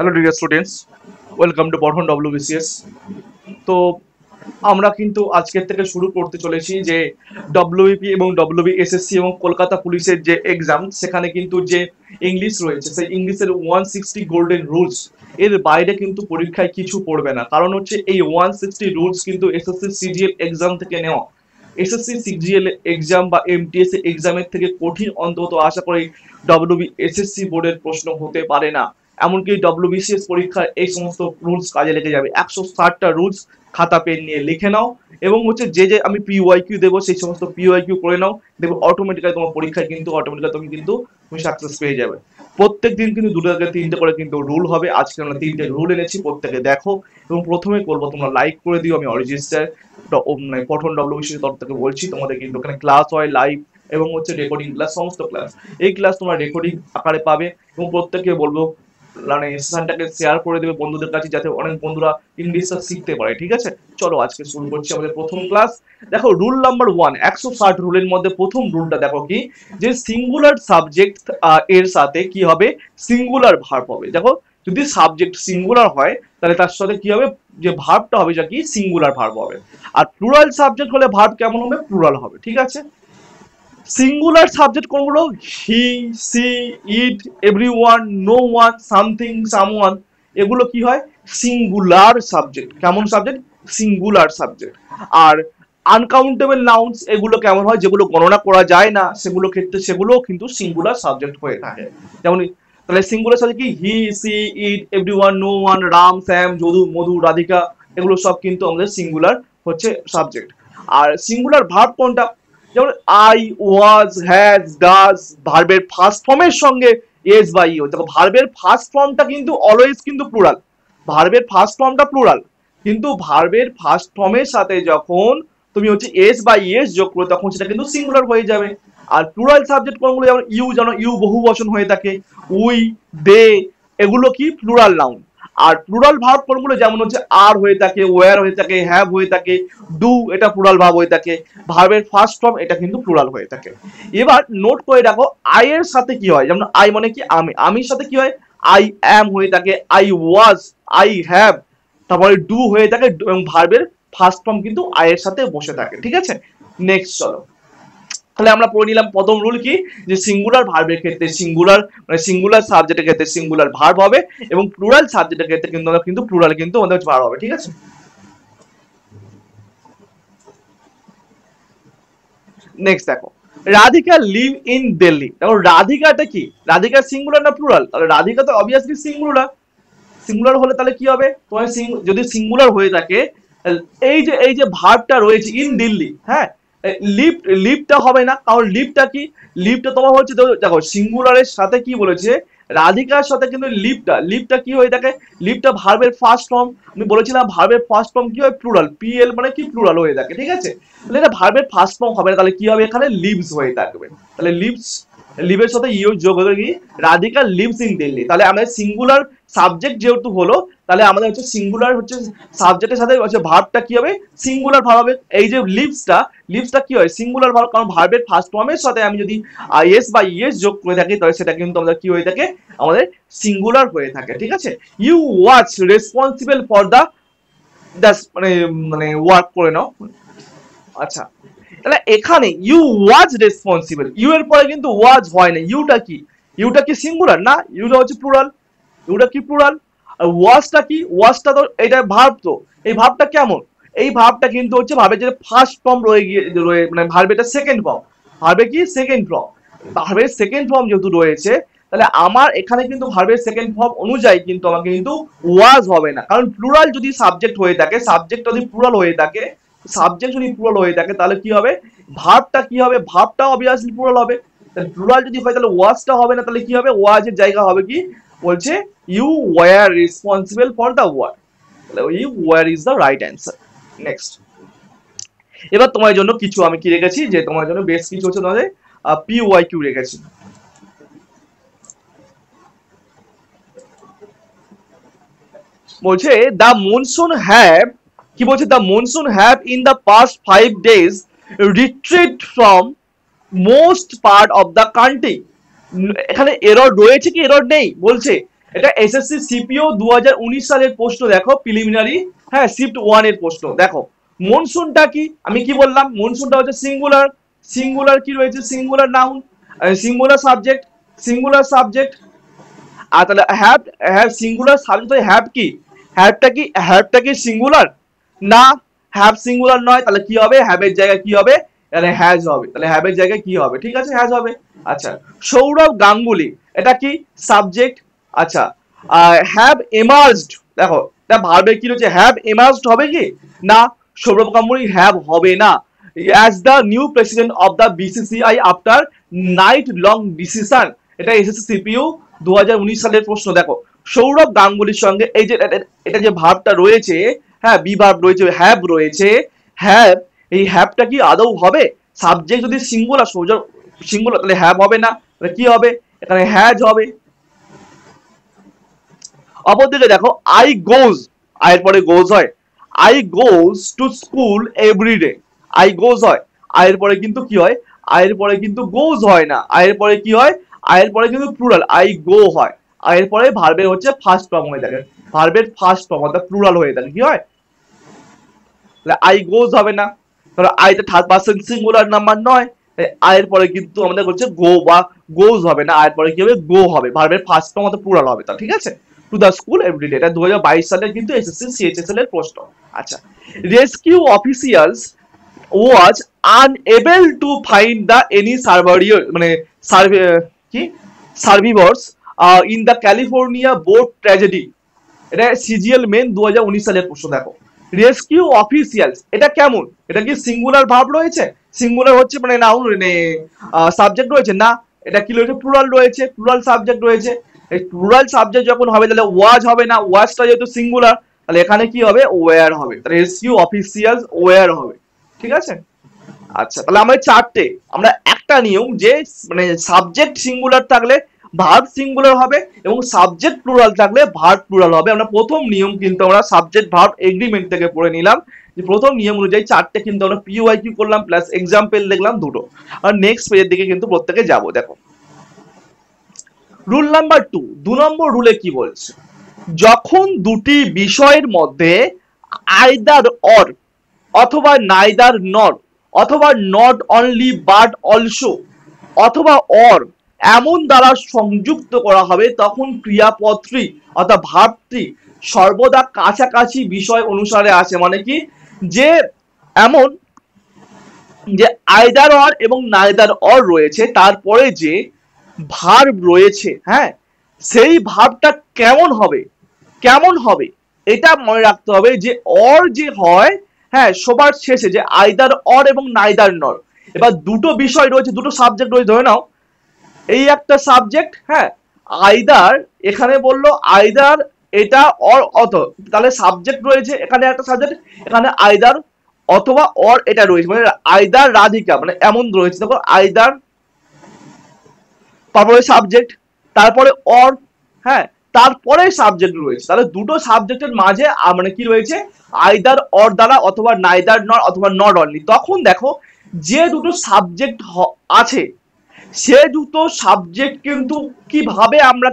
Hello dear students, welcome to পঠন WBCS. তো আমরা কিন্তু আজকের থেকে শুরু করতে চলেছি যে ডব্লিউবিপি এবং ডব্লিউবিএসএসসি এবং কলকাতা পুলিশের যে এক্সাম, সেখানে কিন্তু যে ইংলিশ রয়েছে সেই ইংলিশের 160 গোল্ডেন রুলস এর বাইরে কিন্তু পরীক্ষায় কিছু পড়বে না। কারণ হচ্ছে এই 160 রুলস কিন্তু এসএসসি সিজিএল এক্সাম থেকে নেওয়া। এসএসসি সিজিএল এক্সাম বা এমটিএস এক্সামের থেকে কঠিন অন্তত আশা করি ডব্লিউবিএসএসসি বোর্ডের প্রশ্ন হতে পারে না। এমনকি ডব্লিউবিসিএস পরীক্ষার এই সমস্ত রুলস কাজে লেগে যাবে। 160টা রুলস খাতা পেন নিয়ে লিখে নাও, এবং হচ্ছে যে আমি পিওয়াইকিউ দেবো সেই সমস্ত পিওয়াইকিউ করে নাও, দেখবে অটোমেটিক্যালি তোমার পরীক্ষায় কিন্তু অটোমেটিক্যালি তুমি সাকসেস পেয়ে যাবে। প্রত্যেক দিন কিন্তু 2 থেকে 3টে করে কিন্তু রুল হবে। আজকে আমরা 3টে রুল এনেছি, প্রত্যেকে দেখো। এবং প্রথমে করবো তোমরা লাইক করে দিও। আমি অরিজিৎ স্যার পঠন ডব্লিউবিসিএস তরফ থেকে বলছি, তোমাদের কিন্তু ওখানে ক্লাস হয় লাইভ এবং হচ্ছে রেকর্ডিং ক্লাস, সমস্ত ক্লাস। এই ক্লাস তোমরা রেকর্ডিং আকারে পাবে এবং প্রত্যেককে বলবো মানে সেশনটাকে শেয়ার করে দেবে বন্ধুদের কাছে, যাতে অনেক বন্ধুরা ইংলিশটা শিখতে পারে। ঠিক আছে, চলো আজকে শুরু করছি আমাদের প্রথম ক্লাস। দেখো রুল নাম্বার 1, 160 রুলের মধ্যে প্রথম রুলটা দেখো কি, যে সিঙ্গুলার সাবজেক্ট এর সাথে কি হবে, সিঙ্গুলার ভার্ব হবে। দেখো যদি সাবজেক্ট সিঙ্গুলার হয় তাহলে তার সাথে কি হবে, যে ভার্বটা হবে যা কি সিঙ্গুলার ভার্ব হবে। আর প্লুরাল সাবজেক্ট হলে ভার্ব কেমন হবে, প্লুরাল হবে। ঠিক আছে, সিঙ্গুলার সাবজেক্ট কোনগুলো, he, she, it, everyone, no one, something, someone, এগুলো কি হয়, সিঙ্গুলার সাবজেক্ট। কেমন সাবজেক্ট, সিঙ্গুলার সাবজেক্ট। আর আনকাউন্টেবল নাউন্স এগুলো কেমন হয়, যেগুলো গণনা করা যায় না সেগুলো ক্ষেত্রে সেগুলো কিন্তু সিঙ্গুলার সাবজেক্ট হয়ে থাকে। যেমন তাহলে সিঙ্গুলার সাবজেক্ট কি, he, she, it, everyone, no one, Ram, Sam, Jadu, Madhu, Radhika, এগুলো সব কিন্তু আমাদের সিঙ্গুলার হচ্ছে সাবজেক্ট। আর সিঙ্গুলার ভার্ব কোনটা, যেমন আই, ওয়াজ, হ্যাজ, ডাজ, ভার্বের ফার্স্ট ফর্মের সঙ্গে এস বা ইও। দেখো ভার্বের ফার্স্ট ফর্মটা কিন্তু অলওয়েজ কিন্তু প্লুরাল, ভার্বের ফার্স্ট ফর্মটা প্লুরাল, কিন্তু ভার্বের ফার্স্ট ফর্মের সাথে যখন তুমি হচ্ছে এস বা ইএস যোগ করো তখন সেটা কিন্তু সিঙ্গুলার হয়ে যাবে। আর প্লুরাল সাবজেক্ট কোনগুলো, যেমন ইউ, যেন ইউ বহু বচন হয়ে থাকে, উই, দে, এগুলো কি প্লুরাল নাউন। আর প্লুরাল ভার্ব কোনগুলো, যেমন হচ্ছে আর হয়ে থাকে, ওয়্যার হয়ে থাকে, হ্যাভ হয়ে থাকে, ডু, এটা প্লুরাল ভার্ব হয়ে থাকে, ভার্বের ফার্স্ট ফর্ম এটা কিন্তু প্লুরাল হয়ে থাকে। এবার নোট করে রাখো আই এর সাথে কি হয়, যেমন আই মানে কি আমি, আমির সাথে কি হয়, আই অ্যাম হয়ে থাকে, আই ওয়াজ, আই হ্যাভ, তারপরে ডু হয়ে থাকে, এবং ভার্বের ফার্স্ট ফর্ম কিন্তু আই এর সাথে বসে থাকে। ঠিক আছে, নেক্সট চলো। তাহলে আমরা পড়ে নিলাম প্রথম রুল কি, যে সিঙ্গুলার ভার্বের ক্ষেত্রে সিঙ্গুলার মানে সিঙ্গুলার সাবজেক্টের ক্ষেত্রে সিঙ্গুলার ভার্ব হবে, এবং প্লুরাল সাবজেক্টের ক্ষেত্রে কিন্তু প্লুরাল কিন্তু আমাদের ভার্ব হবে। ঠিক আছে, নেক্সট দেখো, রাধিকা লিভ ইন দিল্লি। দেখো রাধিকাটা কি, রাধিকা সিঙ্গুলার না প্লুরাল, তাহলে রাধিকা তো অবভিয়াসলি সিঙ্গুলার। সিঙ্গুলার হলে তাহলে কি হবে, তোমার যদি সিঙ্গুলার হয়ে থাকে, এই যে ভার্বটা রয়েছে ইন দিল্লি, হ্যাঁ, লিফট, লিফটটা হবে না, কারণ লিফটটা কি, লিফটটা তোমার হচ্ছে, দেখো সিঙ্গুলারের সাথে কি বলেছে, রাধিকার সাথে কিন্তু লিফটটা, লিফটটা কি হয়ে থাকে, লিফটটা ভার্বের ফার্স্ট ফর্ম। আমি বলেছিলাম ভার্বের ফার্স্ট ফর্ম কি হয়, প্লুরাল, পিএল মানে কি প্লুরাল হয়ে থাকে। ঠিক আছে, তাহলে এটা ভার্বের ফার্স্ট ফর্ম হবে না, তাহলে কি হবে, এখানে লিভস হয়ে থাকবে। তাহলে লিভস, লিভের সাথে ইউ যোগ হয়ে কি, রাধিকা লিভস ইন দিল্লি। তাহলে আমাদের সিঙ্গুলার সাবজেক্ট যেহেতু হলো, তাহলে আমাদের হচ্ছে সিঙ্গুলার হচ্ছে সাবজেক্টের সাথে হচ্ছে ভার্বটা কি হবে, সিঙ্গুলার ভার্ব হবে। এই যে লিভসটা, লিভসটা কি হয়, সিঙ্গুলার ভার্ব, কারণ ভার্বের ফার্স্ট ফর্মের সাথে আমি যদি এস বা ইএস যোগ করে থাকি তাহলে সেটা কিন্তু আমাদের কি হয়ে থাকে, আমাদের সিঙ্গুলার হয়ে থাকে। ঠিক আছে, you was responsible for the মানে মানে ওয়ার্ক করে নাও। আচ্ছা, তাহলে এখানে ইউ ওয়াজ রেসপন্সিবল, ইউ এর পরে কিন্তু ওয়াজ হয় না, ইউটা কি, ইউটা কি সিঙ্গুলার না, ইউটা হচ্ছে প্লুরাল, ইউটা কি প্লুরাল। আর ওয়াজটা কি, ওয়াজটা তো এটা ভার্ব, তো এই ভার্বটা কেমন, এই ভার্বটা কিন্তু হচ্ছে ভার্বের যে ফার্স্ট ফর্ম রয়ে গিয়ে মানে ভার্বের সেকেন্ড ফর্ম, ভার্বে কি সেকেন্ড ফর্ম, ভার্বের সেকেন্ড ফর্ম যেহেতু রয়েছে, তাহলে আমার এখানে কিন্তু ভার্বের সেকেন্ড ফর্ম অনুযায়ী কিন্তু আমাকে কিন্তু ওয়াজ হবে না, কারণ প্লুরাল যদি সাবজেক্ট হয়ে থাকে, সাবজেক্ট যদি প্লুরাল হয়ে থাকে, সাবজেক্ট যদি প্লুরাল হয়ে থাকে তাহলে কি হবে, ভার্বটা কি হবে, ভার্বটা অবভিয়াসলি প্লুরাল হবে। তাহলে প্লুরাল যদি হয় তাহলে ওয়াজটা হবে না, তাহলে কি হবে, ওয়াজের জায়গা হবে কি, বলছে you were responsible for the work, তাহলে you were is the right answer. Next, এবার তোমার জন্য কিছু আমি কি রেখেছি, যে তোমার জন্য বেশ কিছু হচ্ছে তোমাদের পিওয়াইকিউ রেখেছি। বলছে দ্য মনসুন হ্যাভ, কি বলছে, the monsoon have in the past 5 days retreat from most part of the country. এখানে এরর রয়েছে কি এরর নেই, বলছে এটা এসএসসি সিপিও 2019 সালের প্রশ্ন দেখো, প্রিলিমিনারি, হ্যাঁ শিফট 1 এর প্রশ্ন দেখো। মনসুনটা কি, আমি কি বললাম, মনসুনটা হচ্ছে সিঙ্গুলার, সিঙ্গুলার কি রয়েছে, singular noun, singular subject, singular subject. আর তাহলে have, have singular subject, have কি, হ্যাভটা কি সিঙ্গুলার না, হ্যাভ সিঙ্গুলার নয়, তাহলে কি হবে, হ্যাভের জায়গায় কি হবে, তাহলে হ্যাজ হবে, তাহলে হ্যাভের জায়গায় কি হবে, ঠিক আছে হ্যাজ হবে। আচ্ছা, সৌরভ গাঙ্গুলি এটা কি সাবজেক্ট। আচ্ছা, হ্যাভ এমার্জড, দেখো এটা ভার্বের কি রয়েছে, হ্যাভ এমার্জড হবে কি না, সৌরভ গাঙ্গুলি হ্যাভ হবে না। As the new president of the BCCI after night long decision, এটা এসএসসি সিপিইউ 2019 সালের প্রশ্ন দেখো। সৌরভ গাঙ্গুলির সঙ্গে এই যে এটা যে ভার্বটা রয়েছে, হ্যাঁ বি ভার্ব রয়েছে, হ্যাভ রয়েছে, হ্যাভ, এই হ্যাভটা কি আদৌ হবে, সাবজেক্ট যদি সিঙ্গুলার সিঙ্গুলার তাহলে হ্যাভ হবে না, তাহলে কি হবে, এখানে হ্যাজ হবে। অপরদিকে দেখো আই গোজ, আয়ের পরে গোজ হয়, I goes to school everyday, I goes হয়, আয়ের পরে কিন্তু কি হয়, আয়ের পরে কিন্তু গোজ হয় না, আয়ের পরে কি হয়, আয়ের পরে কিন্তু প্লুরাল আই গো হয়, আয়ের পরে ভার্বের হচ্ছে ফার্স্ট ফর্ম হয়ে থাকে, ভার্বের ফার্স্ট ফর্ম অর্থাৎ প্লুরাল হয়ে থাকে, কি হয়, তাহলে আই গোজ হবে না, তাহলে আইটা থার্ড পারসন সিঙ্গুলার নাম্বার নয়, আয়ের পরে কিন্তু আমাদের হচ্ছে গো বা গোজ হবে না, আয়ের পরে কি হবে, গো হবে, ভার্বের ফার্স্ট ফর্ম অর্থাৎ প্লুরাল হবে, তা ঠিক আছে। টু দ্য স্কুল এভরিডে, এটা 2022 সালের কিন্তু এসএসসি সিএইচএসএল এর প্রশ্ন। আচ্ছা, rescue officials was unable to find the any survivor, মানে কি survivors in the California boat tragedy, এটা সিজিএল মেন 2019 সালের প্রশ্ন দেখো। রেস্কিউ অফিসিয়ালস এটা কেমন, এটা কি সিঙ্গুলার ভার্ব রয়েছে, সিঙ্গুলার হচ্ছে মানে নাউন মানে সাবজেক্ট রয়েছে না, এটা কি রয়েছে, প্লুরাল রয়েছে, প্লুরাল সাবজেক্ট রয়েছে, এই প্লুরাল সাবজেক্ট যখন হবে তাহলে ওয়াজ হবে না, ওয়াজটা যেহেতু সিঙ্গুলার তাহলে এখানে কি হবে, ওয়্যার হবে, তাহলে রেস্কিউ অফিসিয়ালস ওয়্যার হবে, ঠিক আছে। আচ্ছা, তাহলে আমরা চারটে, আমরা একটা নিয়ম যে মানে সাবজেক্ট সিঙ্গুলার থাকলে ভার্ব সিঙ্গুলার হবে এবং সাবজেক্ট প্লুরাল থাকলে ভার্ব প্লুরাল হবে। আমরা প্রথম নিয়ম কিন্তু আমরা সাবজেক্ট ভার্ব এগ্রিমেন্ট থেকে পড়ে নিলাম, যে প্রথম নিয়ম অনুযায়ী চারটে কিন্তু আমরা পিওআইকিউ করলাম প্লাস এক্সাম্পল দেখলাম দুটো। আর নেক্সট পেজের দিকে কিন্তু প্রত্যেকে যাব। দেখো রুল নাম্বার 2, 2 নম্বর রুলে কি বলছে, যখন দুটি বিষয়ের মধ্যে আইদার অর অথবা নাইদার নট অথবা নট অনলি বাট অলসো অথবা অর এমন দ্বারা সংযুক্ত করা হবে তখন ক্রিয়াপদটি অর্থাৎ ভার্বটি সর্বদা কাছাকাছি বিষয় অনুসারে আসে, মানে কি যে এমন যে আইদার অর এবং নাইদার অর রয়েছে তারপরে যে ভার্ব রয়েছে, হ্যাঁ সেই ভার্বটা কেমন হবে, কেমন হবে এটা মনে রাখতে হবে, যে অর যে হয়, হ্যাঁ সবার শেষে যে আইদার অর এবং নাইদার নর, এবার দুটো বিষয় রয়েছে, দুটো সাবজেক্ট রয়েছে, ধরে নাও এই একটা সাবজেক্ট, হ্যাঁ আইদার, এখানে বললো আইদার এটা অর অত, তাহলে সাবজেক্ট রয়েছে এখানে একটা সাবজেক্ট, এখানে আইদার অথবা অর এটা রয়েছে, মানে আইদার রাধিকা মানে এমন রয়েছে, দেখো আইদার তারপরে সাবজেক্ট তারপরে অর, হ্যাঁ তারপরে সাবজেক্ট রয়েছে, তাহলে দুটো সাবজেক্টের মাঝে মানে কি রয়েছে, আইদার অর দ্বারা অথবা নাইদার নর অথবা নট অনলি। তখন দেখো যে দুটো সাবজেক্ট আছে সে দুটো সাবজেক্ট কিন্তু কিভাবে আমরা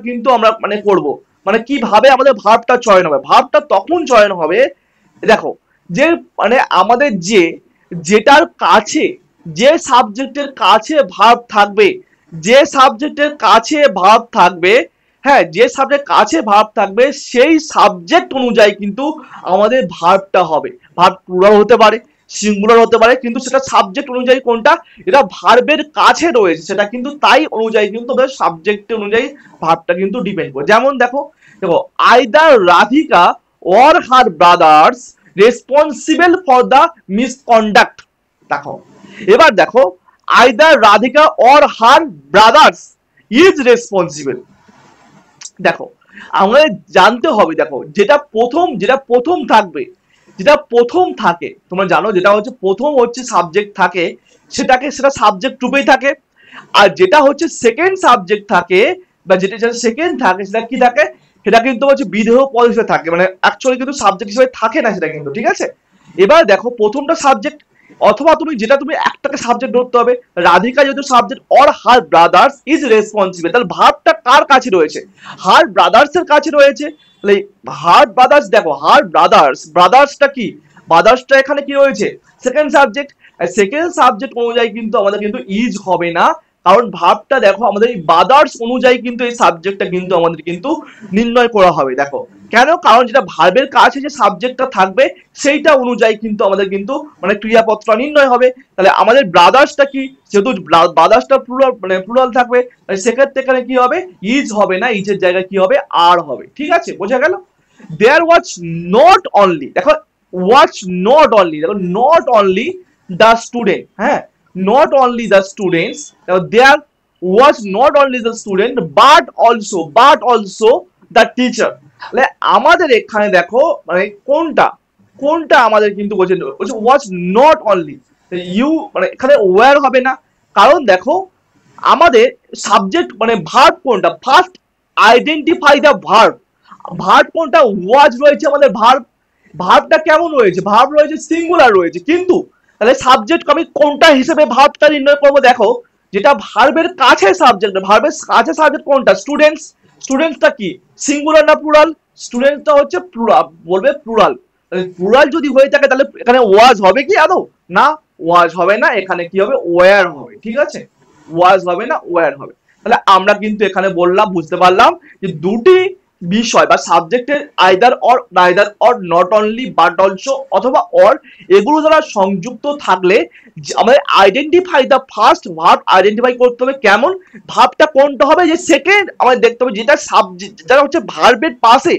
মানে করব, মানে কিভাবে আমাদের ভার্বটা চয়ন হবে, ভার্বটা তখন চয়ন হবে, দেখো যে মানে আমাদের যেটার কাছে যে সাবজেক্টের কাছে ভার্ব থাকবে, যে সাবজেক্টের কাছে ভার্ব থাকবে, হ্যাঁ যে সাবজেক্ট কাছে ভার্ব থাকবে সেই সাবজেক্ট অনুযায়ী কিন্তু আমাদের ভার্বটা হবে, ভার্ব প্লুরাল হতে পারে সিঙ্গুলার হতে পারে, কিন্তু সেটা সাবজেক্ট অনুযায়ী কোনটা, এটা ভার্বের কাছে রয়েছে সেটা কিন্তু তাই অনুযায়ী কিন্তু আমাদের সাবজেক্ট অনুযায়ী ভার্বটা কিন্তু ডিপেন্ড করে। যেমন দেখো দেখো either Radhika or her brothers responsible for the misconduct, দেখো এবার দেখো either Radhika or her brothers is responsible, দেখো আমাদের জানতে হবে, দেখো যেটা প্রথম থাকবে, যেটা প্রথম থাকে তোমরা জানো যেটা হচ্ছে প্রথম হচ্ছে সাবজেক্ট থাকে সেটা সাবজেক্ট রূপেই থাকে, আর যেটা হচ্ছে সেকেন্ড সাবজেক্ট থাকে বা যেটা সেকেন্ড থাকে সেটা কি থাকে, সেটা কিন্তু হচ্ছে বিধেয় পদ হিসেবে থাকে, মানে অ্যাকচুয়ালি কিন্তু সাবজেক্ট হিসেবে থাকে না সেটা কিন্তু, ঠিক আছে। এবার দেখো প্রথমটা সাবজেক্ট, অথবা তুমি যেটা তুমি একটাকে সাবজেক্ট ধরতে হবে, রাধিকা যেহেতু subject, or her brothers is responsible, তাহলে ভার্বটা কার কাছে রয়েছে, হার ব্রাদার্স এর কাছে রয়েছে। তাহলে হার ব্রাদার্স, দেখো হার ব্রাদার্স, ব্রাদার্সটা কি, ব্রাদার্সটা এখানে কি রয়েছে, সেকেন্ড সাবজেক্ট। সেকেন্ড সাবজেক্ট অনুযায়ী কিন্তু আমাদের কিন্তু ইজ হবে না, কারণ ভাবটা দেখো আমাদের এই ব্রাদার্স অনুযায়ী কিন্তু এই সাবজেক্টটা কিন্তু আমাদের কিন্তু নির্ণয় করা হবে। দেখো কেন, কারণ যেটা ভার্বের কাছে যে সাবজেক্টটা থাকবে সেইটা অনুযায়ী কিন্তু আমাদের কিন্তু মানে ক্রিয়াপদটা নির্ণয় হবে। তাহলে আমাদের ব্রাদার্সটা কি, যেহেতু ব্রাদার্সটা প্লুরাল মানে প্লুরাল থাকবে, সেক্ষেত্রে এখানে কি হবে, ইজ হবে না, ইজের জায়গায় কি হবে, আর হবে। ঠিক আছে, বোঝা গেল। দেয়ার ওয়াজ নট অনলি, দেখো ওয়াজ নট অনলি, দেখো নট অনলি দ্য স্টুডেন্ট, হ্যাঁ not only the students, there was not only the student but also the teacher। তাহলে আমাদের এখানে দেখো মানে কোনটা কোনটা আমাদের কিন্তু বলছে was not only, you মানে এখানে were হবে না, কারণ দেখো আমাদের সাবজেক্ট মানে ভার্ব কোনটা, first identify the verb, verb কোনটা, was রয়েছে আমাদের ভার্ব, ভার্বটা কেমন রয়েছে, ভার্ব রয়েছে সিঙ্গুলার রয়েছে, কিন্তু তাহলে সাবজেক্ট আমি কোনটা হিসেবে ভার্বটা নির্ণয় করবো, দেখো যেটা ভার্বের কাছে সাবজেক্ট, ভার্বের কাছে সাবজেক্ট কোনটা, স্টুডেন্টস, স্টুডেন্টসটা কি সিঙ্গুলার না প্লুরাল, স্টুডেন্টসটা হচ্ছে প্লুরাল, বলবে প্লুরাল, প্লুরাল যদি হয়ে থাকে তাহলে এখানে ওয়াজ হবে কি আদৌ, না ওয়াজ হবে না, এখানে কি হবে, ওয়্যার হবে। ঠিক আছে, ওয়াজ হবে না, ওয়্যার হবে। তাহলে আমরা কিন্তু এখানে বললাম, বুঝতে পারলাম যে দুটি বিষয় বা সাবজেক্টের either or, neither or, not only but also অথবা অর, এগুলো দ্বারা সংযুক্ত থাকলে আমাদের identify the first verb identify করতে হবে, কেমন ভার্বটা কোনটা হবে, যে সেকেন্ড আমাদের দেখতে হবে যেটা সাবজেক্ট, যেটা হচ্ছে ভার্বের পাশে,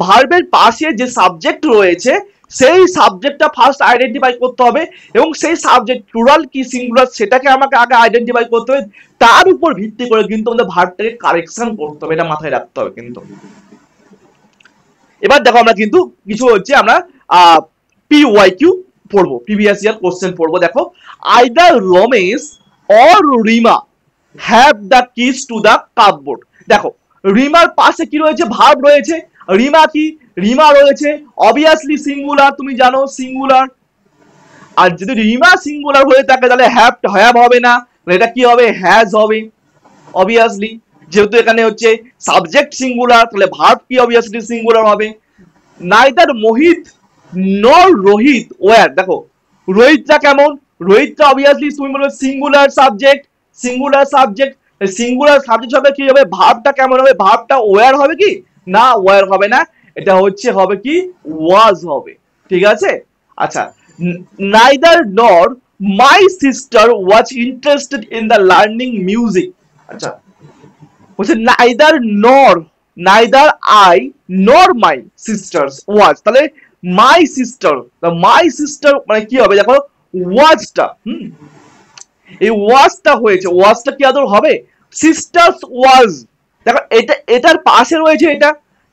ভার্বের পাশে যে সাবজেক্ট রয়েছে সেই সাবজেক্টটা ফার্স্ট আইডেন্টিফাই করতে হবে, এবং সেই সাবজেক্ট প্লুরাল কি সিঙ্গুলার সেটাকে আমাকে আগে আইডেন্টিফাই করতে হবে, তার উপর ভিত্তি করে কিন্তু আমাদের ভার্বটাকে কারেকশন করতে হবে, এটা মাথায় রাখতে হবে কিন্তু। এবার দেখো আমরা কিন্তু কিছু হচ্ছে আমরা পিওয়াইকিউ পড়বো, প্রিভিয়াস ইয়ার কোশ্চেন পড়বো। দেখো either Ramesh or Rima have the kiss to the cupboard, দেখো রিমার পাশে কি রয়েছে, ভার্ব রয়েছে, রিমা কি, রিমা রয়েছে অবভিয়াসলি সিঙ্গুলার, তুমি জানো সিঙ্গুলার, আর যদি রিমা সিঙ্গুলার হয়ে থাকে তাহলে হ্যাভ হবে না, এটা কি হবে, হ্যাজ হবে অবভিয়াসলি, যেহেতু এখানে হচ্ছে সাবজেক্ট সিঙ্গুলার তাহলে ভার্ব কি অবভিয়াসলি সিঙ্গুলার হবে। নাইদার মোহিত নর রোহিত ওয়ার, দেখো রোহিতটা কেমন, রোহিতটা অবভিয়াসলি তুমি বলবে singular subject, singular subject, singular subject হবে কি হবে, ভার্বটা কেমন হবে, ভার্বটা ওয়ার হবে কি, না ওয়ার হবে না, এটা হচ্ছে হবে কি ওয়াজ হবে। ঠিক আছে, আচ্ছা নাইদার নর my sister was interested in the learning music, আচ্ছা বলছে নাইদার নর, নাইদার আই নর মাই সিস্টার্স ওয়াজ, তাহলে মাই সিস্টার, মাই সিস্টার মানে কি হবে, দেখো ওয়াজটা, এই ওয়াজটা হয়েছে, ওয়াজটা কি আদৌ হবে, সিস্টার্স ওয়াজ, দেখো এটা এটার পাশে রয়েছে এটা,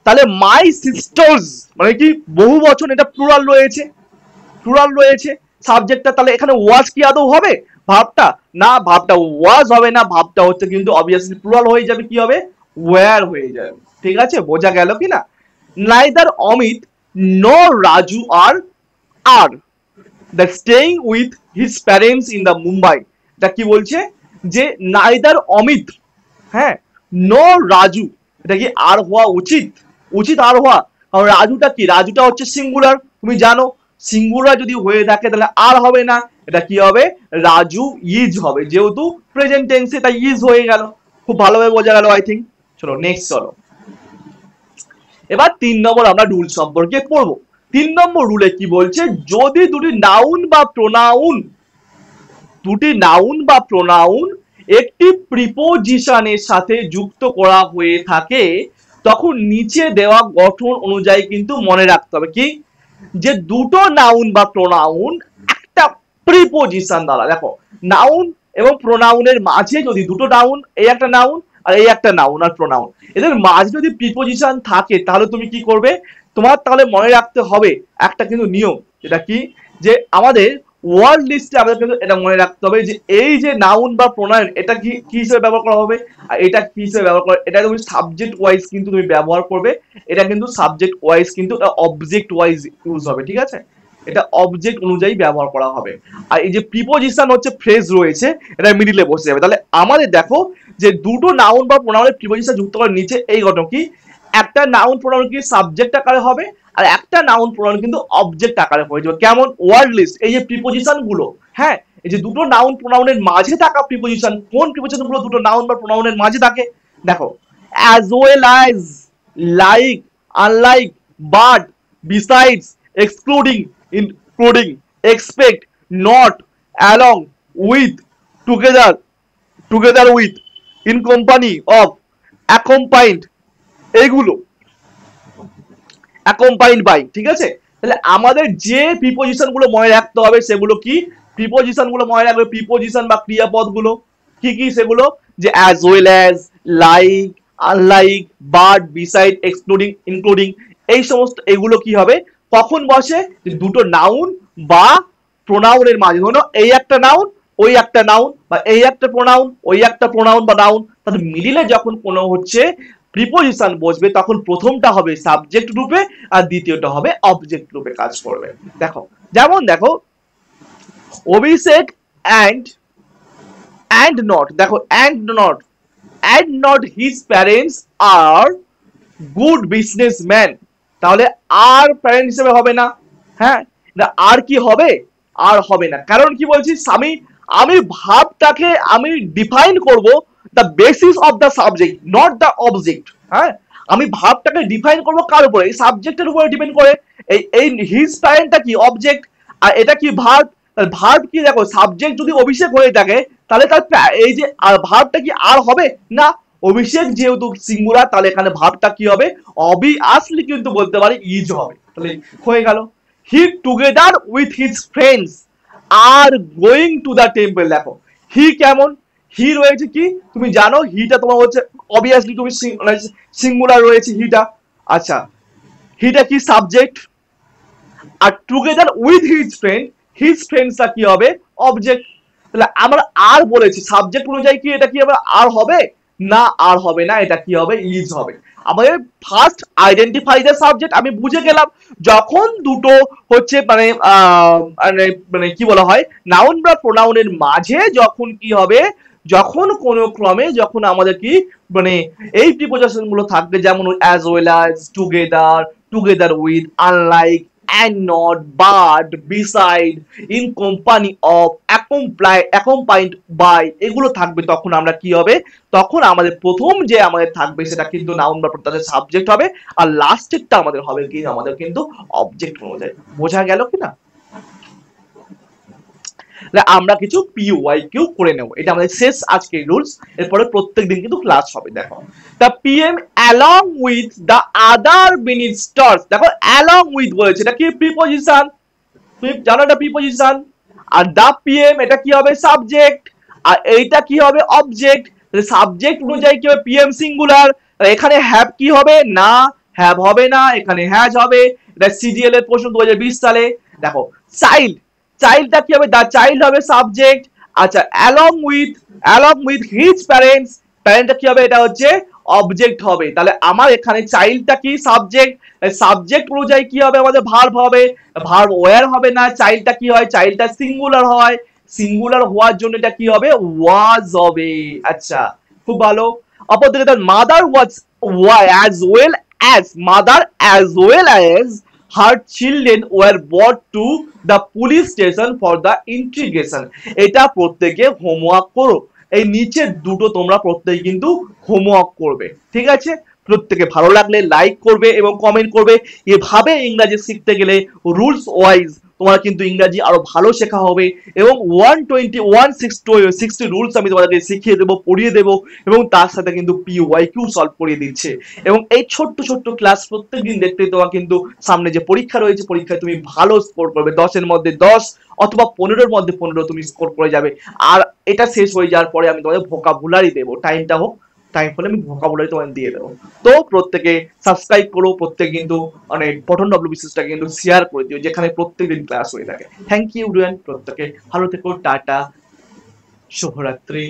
তাহলে মাই সিস্টার্স মানে কি বহু বচন, এটা প্লুরাল রয়েছে, প্লুরাল রয়েছে সাবজেক্টটা, তাহলে এখানে ওয়াজ কি আদৌ হবে ভাবটা, না ভাবটা ওয়াজ হবে না, ভাবটা হচ্ছে কিন্তু অবভিয়াসলি প্লুরাল হয়ে যাবে, কি হবে ওয়্যার হয়ে যাবে। ঠিক আছে, বোঝা গেল কি না। Neither Amit no Raju are the staying with his parents in the Mumbai, এটা কি বলছে যে নাইদার অমিত, হ্যাঁ নো রাজু, এটা কি আর হওয়া উচিত, উচিত আর হওয়া, কারণ রাজুটা কি, রাজুটা হচ্ছে সিঙ্গুলার, তুমি জানো সিঙ্গুলার যদি হয়ে থাকে তাহলে আর হবে না, এটা কি হবে রাজু ইজ হবে, যেহেতু প্রেজেন্ট টেন্সে তাই ইজ হয়ে গেল, খুব ভালোভাবে বোঝা গেল আই থিঙ্ক। চলো নেক্সট, চলো এবার 3 নম্বর আমরা রুল সম্পর্কে পড়বো। 3 নম্বর রুলে কি বলছে, যদি দুটি নাউন বা প্রোনাউন, দুটি নাউন বা প্রোনাউন একটি প্রিপোজিশনের সাথে যুক্ত করা হয়ে থাকে তখন নিচে দেওয়া গঠন অনুযায়ী কিন্তু মনে রাখতে হবে কি, যে দুটো নাউন বা প্রোনাউন একটা প্রিপোজিশন দ্বারা, দেখো নাউন এবং প্রোনাউনের মাঝে যদি দুটো নাউন, এই একটা নাউন আর এই একটা নাউন আর প্রোনাউন, এদের মাঝে যদি প্রিপোজিশন থাকে তাহলে তুমি কি করবে, তোমার তাহলে মনে রাখতে হবে একটা কিন্তু নিয়ম, যেটা কি, যে আমাদের ওয়ার্ড লিস্টে আমাদের কিন্তু এটা মনে রাখতে হবে যে এই যে নাউন বা প্রোনাউন এটা কি কি হিসেবে ব্যবহার করা হবে, আর এটা কি হিসেবে ব্যবহার করা, এটা তুমি সাবজেক্ট ওয়াইজ কিন্তু তুমি ব্যবহার করবে, এটা কিন্তু সাবজেক্ট ওয়াইজ কিন্তু অবজেক্ট ওয়াইজ ইউজ হবে। ঠিক আছে, এটা অবজেক্ট অনুযায়ী ব্যবহার করা হবে। আর এই যে প্রিপোজিশন হচ্ছে ফ্রেজ রয়েছে, এটা মিডিলে বসে যাবে। তাহলে আমাদের দেখো যে দুটো নাউন বা প্রোনাউনের প্রিপোজিশন যুক্ত করার নিচে এই ঘটনা কি, একটা নাউন প্রোনাউন কি সাবজেক্ট আকারে হবে, আর একটা নাউন প্রোনাউন কিন্তু অবজেক্ট আকারে হয়ে যাবে। কেমন? ওয়ার্ড লিস্ট, এই যে প্রিপোজিশন গুলো, হ্যাঁ, এই যে দুটো নাউন প্রোনাউনের মাঝে থাকা প্রিপোজিশন, কোন প্রিপোজিশন গুলো দুটো নাউন বা প্রোনাউনের মাঝে থাকে? দেখো, as well as, like, unlike, but, besides, excluding, including, expect, not, along, with, together, together with, in company of, accompanied, এইগুলো accompanied by, ঠিক আছে? তাহলে আমাদের যে প্রিপোজিশন গুলো মনে রাখতে হবে সেগুলো কি? প্রিপোজিশন গুলো মনে রাখবে, প্রিপোজিশন বা ক্রিয়াপদ গুলো কি কি সেগুলো, যে as well as, like, unlike, but, beside, excluding, including, এই সমস্ত এগুলো কি হবে, কখন বসে? দুটো নাউন বা প্রোনাউনের মাঝে, হলো এই একটা নাউন ওই একটা নাউন, বা এই একটা প্রোনাউন ওই একটা প্রোনাউন বা নাউন, তাহলে মিডিলে যখন কোনো হচ্ছে প্রিপোজিশন বসবে তখন প্রথমটা হবে সাবজেক্ট রূপে আর দ্বিতীয়টা হবে অবজেক্ট রূপে কাজ করবে। দেখো, যেমন দেখো অভিষেক and not, দেখো and not his parents are good businessmen, তাহলে আর প্যারেন্ট হিসেবে হবে না, হ্যাঁ, আর কি হবে? আর হবে না। কারণ কি বলছি, আমি ভাবটাকে আমি ডিফাইন করব the basis of the subject, not the object. হ্যাঁ, আমি ভাবটাকে ডিফাইন করব কার উপরে? এই সাবজেক্টের উপরে ডিপেন্ড করে। এই হিজ প্যারেন্টটা কি অবজেক্ট, আর এটা কি ভার্ব। ভার্ব কি, দেখো সাবজেক্ট যদি অভিষেক হয়ে থাকে তাহলে তার এই যে ভার্বটা কি আর হবে না? অভিষেক যেহেতু সিঙ্গুলার, তাহলে এখানে ভার্বটা কি হবে? অবভিয়াসলি কিন্তু বলতে পারি ইজ হবে। তাহলে হয়ে গেল। He together with his friends are going to the temple. দেখো হি কেমন, হি রয়েছে কি, তুমি জানো হিটা তোমার হচ্ছে অবভিয়াসলি তুমি সিঙ্গুলার রয়েছে হিটা। আচ্ছা, হিটা কি সাবজেক্ট, আর টুগেদার উইথ হিজ ফ্রেন্ডসটা কি হবে? অবজেক্ট। তাহলে আমরা আর বলেছি সাবজেক্ট অনুযায়ী কি এটা কি হবে? আর হবে না, আর হবে না, এটা কি হবে? ইজ হবে। আমাদের ফার্স্ট আইডেন্টিফাই দ্য সাবজেক্ট আমি বুঝে গেলাম, যখন দুটো হচ্ছে মানে মানে কি বলা হয়, নাউন বা প্রোনাউনের মাঝে যখন কি হবে, যখন কোন ক্রমে যখন আমাদের কি মানে এই প্রিপোজিশন গুলো থাকবে, যেমন as well as, together with, unlike, and not, but, beside, in company of, accompanied by, এগুলো থাকবে, তখন আমরা কি হবে? তখন আমাদের প্রথম যে আমাদের থাকবে সেটা কিন্তু নাউন বা প্রত্যয়ের সাবজেক্ট হবে, আর লাস্টেরটা আমাদের হবে কি, আমাদের কিন্তু অবজেক্ট অনুযায়ী। বোঝা গেল কিনা? আমরা কিছু PYQ করে নেব, এটা আমাদের শেষ আজকের রুলস। এরপরে প্রত্যেকদিন কিন্তু ক্লাস হবে। দেখো, the PM along with the other ministers, দেখো along with বলেছে, এটা কি প্রিপোজিশন, তুমি জানো এটা প্রিপোজিশন, আর the PM এটা কি হবে? সাবজেক্ট, আর এইটা কি হবে? অবজেক্ট। সাবজেক্ট অনুযায়ী কি হবে? PM সিঙ্গুলার, এখানে হ্যাভ কি হবে? না, হ্যাভ হবে না, এখানে হ্যাজ হবে। এটা CGL এর প্রশ্ন 2020 সালে। দেখো চাইল্ডটা কি হবে? দা চাইল্ড হবে সাবজেক্ট। আচ্ছা, along with his parents, প্যারেন্টটা কি হবে? এটা হচ্ছে অবজেক্ট হবে। তাহলে আমার এখানে চাইল্ডটা কি? সাবজেক্ট। সাবজেক্ট অনুযায়ী কি হবে? আমাদের ভার্ব হবে, ভার্ব ওয়্যার হবে না। চাইল্ডটা কি হয়? চাইল্ডটা সিঙ্গুলার হয়, সিঙ্গুলার হওয়ার জন্য এটা কি হবে? ওয়াজ হবে। আচ্ছা, খুব ভালো। অপরদিকে তার mother was as well as her children were brought to the police station for the interrogation, এটা প্রত্যেকে হোমওয়ার্ক করো। এই নিচের দুটো তোমরা প্রত্যেকে কিন্তু হোমওয়ার্ক করবে, ঠিক আছে? প্রত্যেকে ভালো লাগলে লাইক করবে এবং কমেন্ট করবে। এভাবে ইংরেজি শিখতে গেলে রুলস ওয়াইজ তোমার কিন্তু ইংরেজি আরো ভালো শেখা হবে, এবং 160 রুলস আমি তোমাদেরকে শিখিয়ে দেবো, পড়িয়ে দেবো, এবং তার সাথে কিন্তু PYQ সলভ করিয়ে দিচ্ছে। এবং এই ছোট্ট ছোট্ট ক্লাস প্রত্যেকদিন দেখতে তোমার কিন্তু সামনে যে পরীক্ষা রয়েছে, পরীক্ষায় তুমি ভালো স্কোর করবে, 10-এর মধ্যে 10 অথবা 15-এর মধ্যে 15 তুমি স্কোর করে যাবে। আর এটা শেষ হয়ে যাওয়ার পরে আমি তোমাদের ভোকাবুলারি দেবো, টাইমটা হোক, টাইম হলে আমি ভোকাবুলারি তোমাদের দিয়ে দেবো। তো প্রত্যেকে সাবস্ক্রাইব করো, প্রত্যেকে কিন্তু মানে পঠন WBCS কিন্তু শেয়ার করে দিও, যেখানে প্রত্যেকদিন ক্লাস হয়ে থাকে। থ্যাংক ইউ, প্রত্যেকে ভালো থেকো, টাটা, শুভরাত্রি।